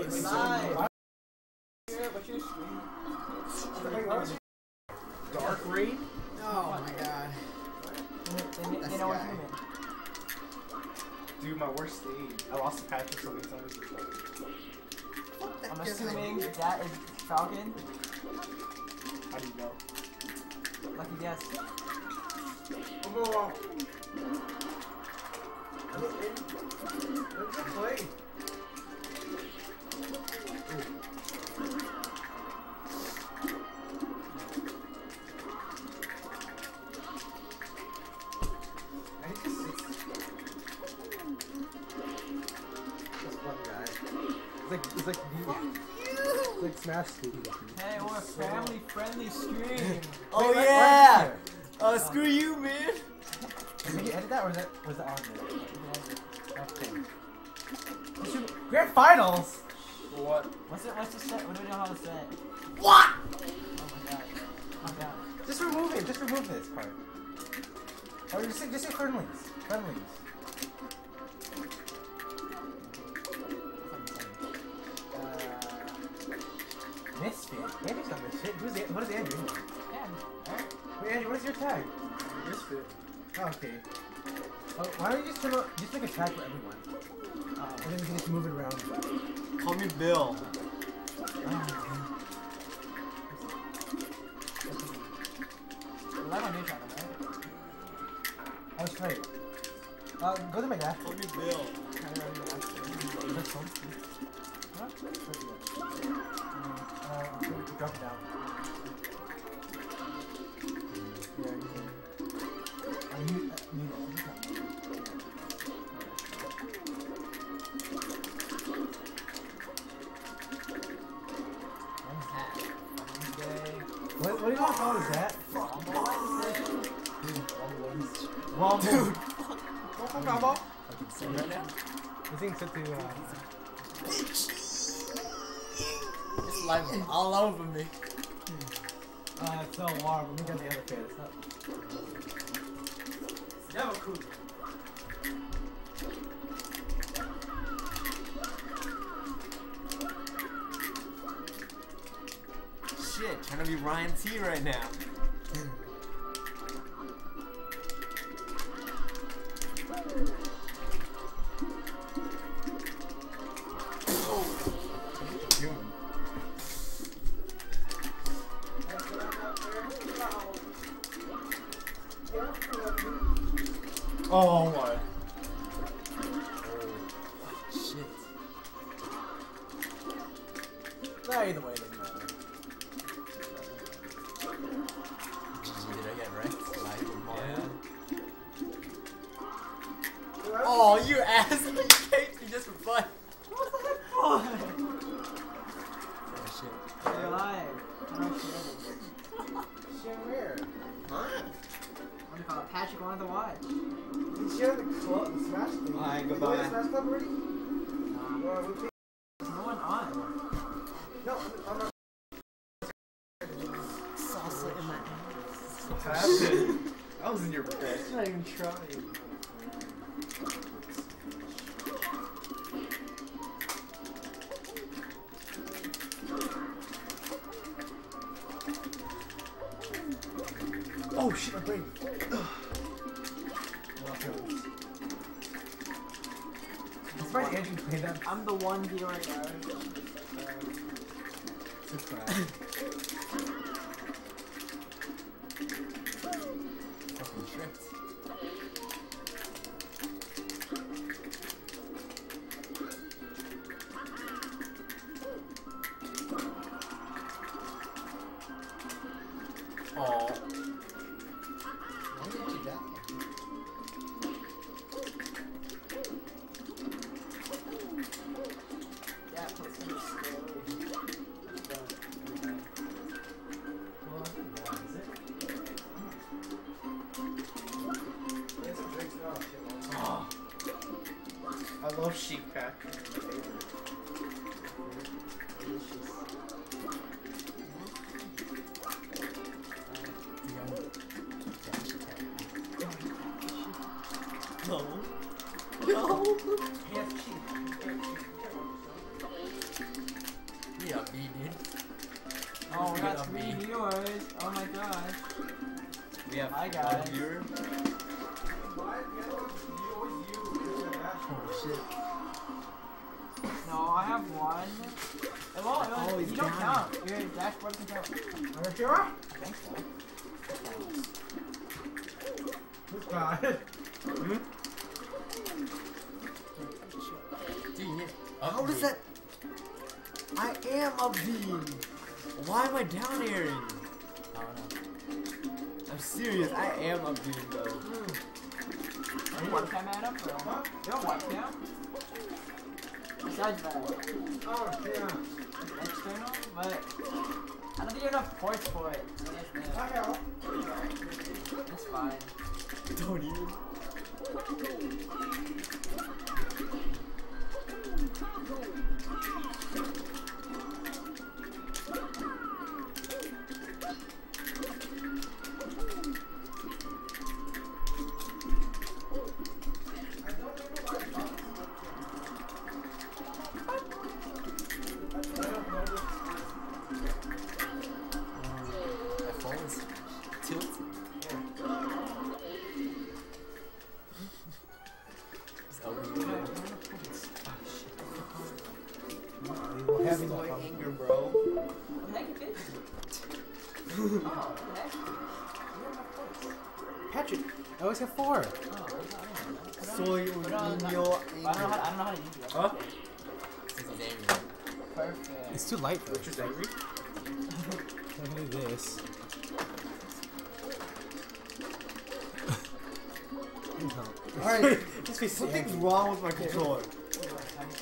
Live. What's your stream? Dark Raid? Oh my god. They know what you mean. Dude, my worst stage. I lost to Patrick so many times before. I'm assuming that is Falcon. How do you know? Lucky guess. Come on. Let's play. It's like Smash Studio. Hey, we're a family-friendly stream. Oh yeah! Oh screw you, man. Did you edit that or was that on there? Okay. Grand Finals! What? What's the set? What do we know how to say? What? Oh my god. Calm down. Just remove it. Just remove this part. Or just say friendlies. Friendlies. Misfit. Andrew's not Misfit. What is Andrew? Alright. Wait, Andrew, what is your tag? Misfit. Oh, okay. Oh, why don't you just make a tag for everyone? And then you can just move it around. Call me Bill. You like my new channel, right? Oh, that's right. Go to my dash. Call me Bill. Drop it down. Yeah, you can. What do you want to call that? Rumble. Dude. Rumble. Right now? This thing's set to, It's like all over me. it's so warm. Let me get the other fan. It's not... Never cool. Shit, trying to be Ryan T right now. Oh my. Shit. Nah, either way, it doesn't matter. Did I get wrecked? Like, Yeah. oh, you ass! You came to me just for fun. What the heck? Oh shit. You're live. I don't share this. Shit, where? Huh? What do you call it? Patrick wanted to watch. You share the club, the Smash thing. Alright, You goodbye. go to the Smash Club already? Nah. Or we play... No one on. No, I'm not. Salsa in my What's happening? I was in your bed. I'm not even trying. Oh shit, my brain. I'm surprised Andrew played that. I'm the one viewer, guys. Subscribe. Fucking tricked. Oh. Why did you die? Yeah, plus it's scary. Well, is it? be a B, dude. Oh, we got Good on 3 me. viewers. Oh my gosh. We have Hi, one guys. viewer. Oh shit. No, I have 1. It won't, Oh, he's you don't down. count. Your dashboard doesn't count. Are you sure? I think so. This guy. Dude, How does that? I am up beam. Why am I down airing? I don't know. I'm serious. I am up beam though. Are you webcam Adam? Or? You have webcam? Besides that, Oh, yeah. external, but I don't think you have enough ports for it. So I know. that's fine. Don't even. My phone is tilted. It's over here. We're This having is my a anger, bro. What the heck is this? Oh, what the heck? Patrick. I always have 4. Soy Put on- un niño I don't know how to use it. Huh? Since he's angry. Perfect. It's too light though. Just angry? I can do this. Alright, Just be something's wrong with my controller.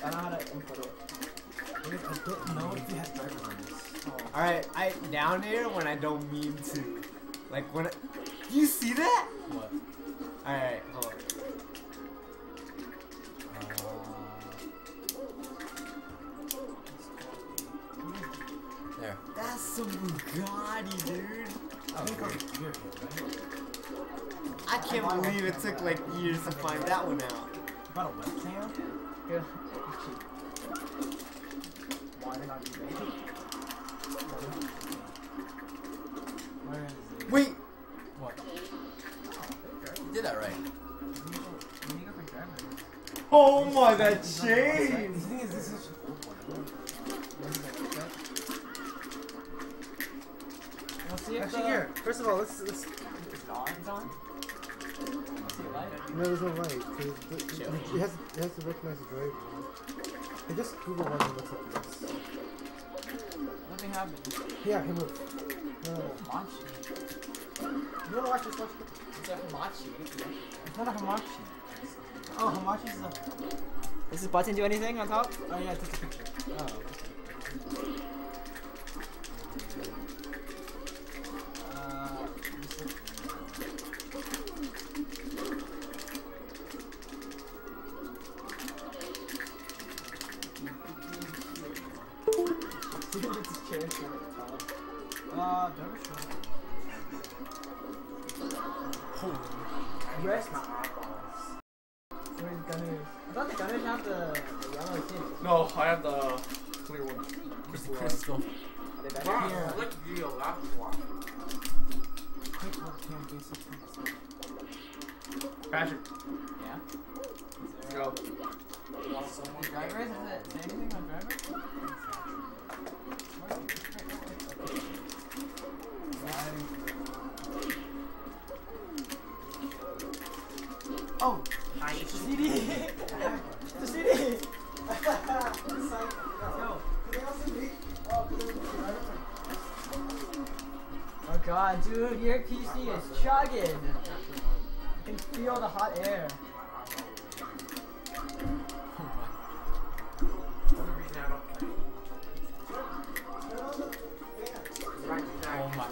I don't know how to input it. I don't know if you have drivers on this. Alright, I down air when I don't mean to. Like when I, you see that? What? Alright, hold on. There. That's some Bugatti, dude. I think I'm here, right? I can't believe it took like years to find that one out. About a webcam? Good. Why did not do that? Where is it? Wait, What? You did that right. You need to go for drivers. oh my, that The changed. thing is, this is such an old one. We'll see if Actually, the... here. First of all, let's. It's on. It's on. See it live? No, there's no light. 'Cause it has to recognize the driver. Hey, just Google one that looks like this. Nothing happened. Yeah, hey, look. No. Hamachi. You wanna watch this? Watch this. It's a Hamachi. It's not a Hamachi. Oh, Hamachi's a... Does this button do anything on top? Oh yeah, take a picture. Oh. Never sure. Where's my eyeballs? Where's Gunners? I thought the Gunners have the yellow tint. No, I have the clear one. Crystal. Are they better? Wow, Here. I like the last one. Quick webcam basically. Patrick, Yeah. let's go. Drivers? Does it say anything on drivers? Oh! Nice. CD! The CD! Let's go. Oh god, dude, your PC is chugging! You can feel the hot air. Oh my.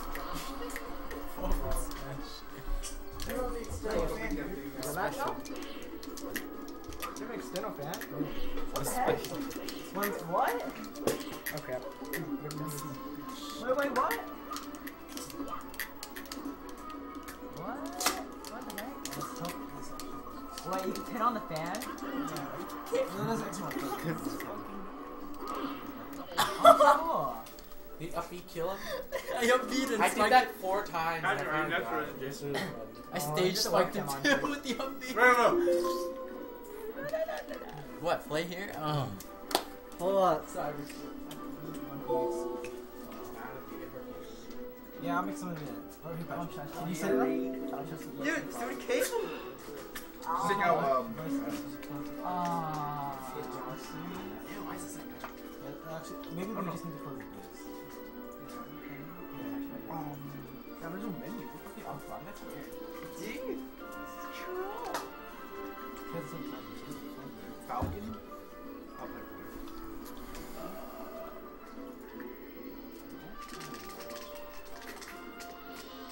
Is that so? You have an external fan? What's the heck? special? What? Okay. Wait, what? What? What the heck? Wait, you can turn on the fan? No, that's Xbox. Oh, The up B kill him? I upbeat and I did spiked that it. 4 times. That's and I right, finally that's got right. it. This is I Oh, stage you spiked did it the webcam too on with the upbeat. No. What, play here? Oh. Hold on. Sorry. Yeah, I'll make some in a minute. Oh, here, Don't Patrick. trust Can me. you set it up? Don't trust me. Dude, stupid cable. Stick out, Ah. Actually, maybe we just need to close the gates. The original menu. Okay, I'm fine. That's weird. Dude, it's true. Kill sometimes. Falcon? I'll play for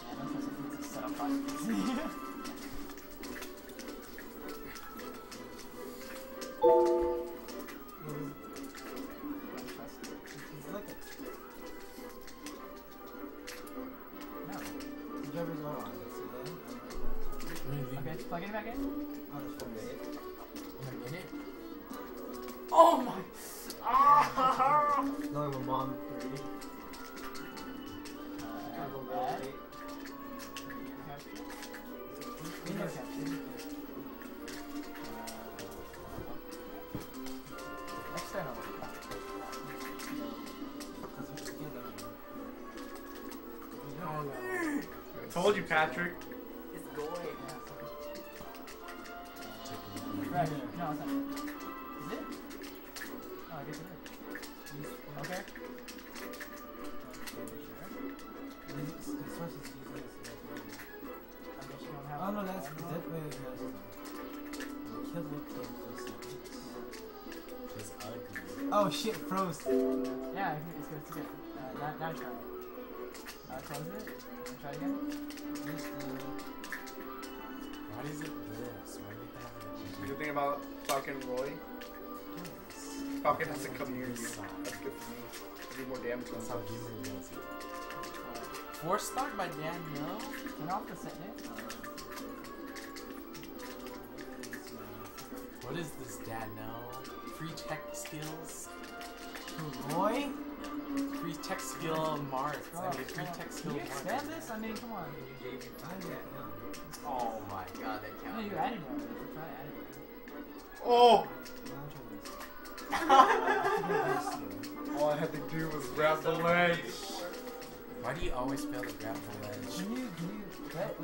Yeah, don't trust me to set up processes. It's like no. The drivers are on. See that? Okay, plug it back in. Oh, that's one minute. In a minute? Oh my! No, my mom. Window capture. External. I told you, Patrick. It's going. Right. No, it's not. Is it? Oh, I guess it is. Okay. I guess you don't have. Oh no, that's definitely kill the It's ugly. Oh shit, froze. Yeah, it's good. It's good. Now try it. Close it. And try it again. Why is it this? Why do they have Good thing about Falcon Roy. Falcon has to come near you. That's good for me. I do more damage on That's how something. gamer does it. 4-star by Daniel. Turn off the setting. What is this, Daniel? Free tech skills? Roy? Free tech skill marks. I mean, free tech skill Can you marks. expand this? I mean, come on. Oh my god, that No, counts. you added it already. So try adding it. Oh! Can All I had to do was grab the ledge. Why do you always fail to grab the ledge?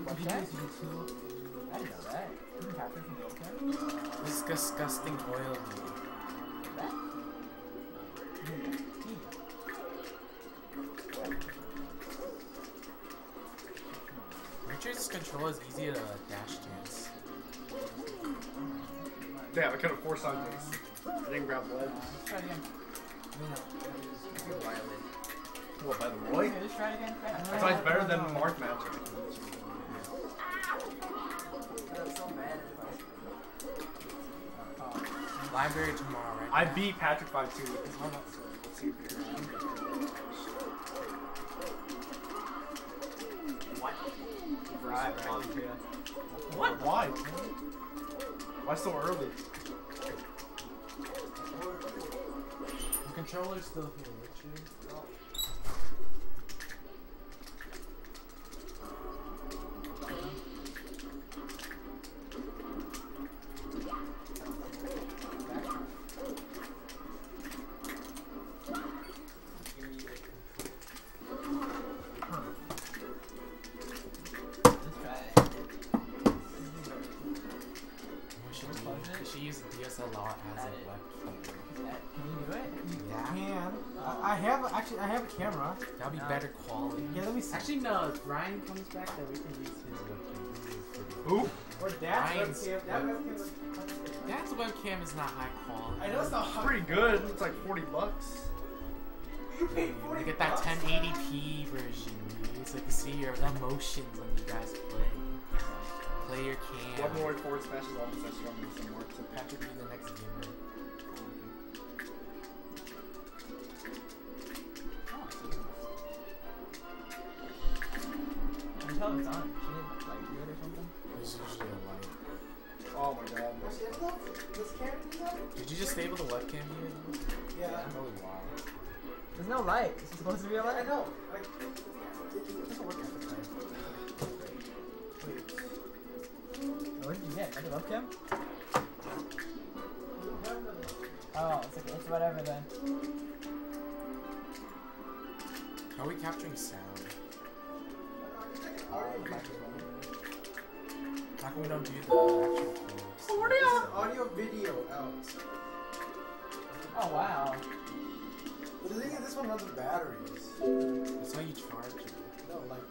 What? That? I didn't know that. You can capture from the webcam. This disgusting oil. That? Richard's control is easy to dash dance. Damn, I could have forced on this. I didn't grab the ledge. Let's try it again. What, by the Roy? Okay, let's try it again. That's why it's better than the Mark match. That's so bad. Library tomorrow, right? I beat Patrick by 2. It's hard not to. Let's see if you're What? Why? Why so early? The controller's still here, Richard. We should use the DSLR as a weapon. Can you do it? Yeah. Can. I have a camera. That'll be better quality. Yeah, let me see. Actually, no. If Ryan comes back, then we can use his webcam. Who? Or Dad's webcam. Dad's webcam is not high quality. I know it's not It's pretty good. It's like $40. You paid 40 You get that 1080p version. So you can see your emotions when you guys play. Play your cam. One more forward smash is almost as strong as some more. So Patrick be the next gamer. You can tell it's on. She didn't like do it or something. There's usually a light. Oh my god. This camera is on? Did you just stable the webcam here? Yeah. Oh wow. Does There's no light. Is it supposed to be a I light? know. Like, it doesn't work half the time. Wait. What did you get? Like a webcam? Oh, it's like it's whatever then. How are we capturing sound? How come we don't do the actual clothes? This is audio video out. Oh wow. But the thing is, this one runs with batteries. That's how you charge it. No, like.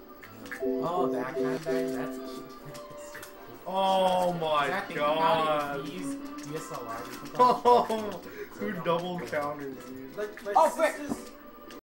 Oh, that kind of thing? That's Oh my That thing, god. if you use DSLR, you put that Oh, on who double counters, dude? Like, my Oh, frick! sister's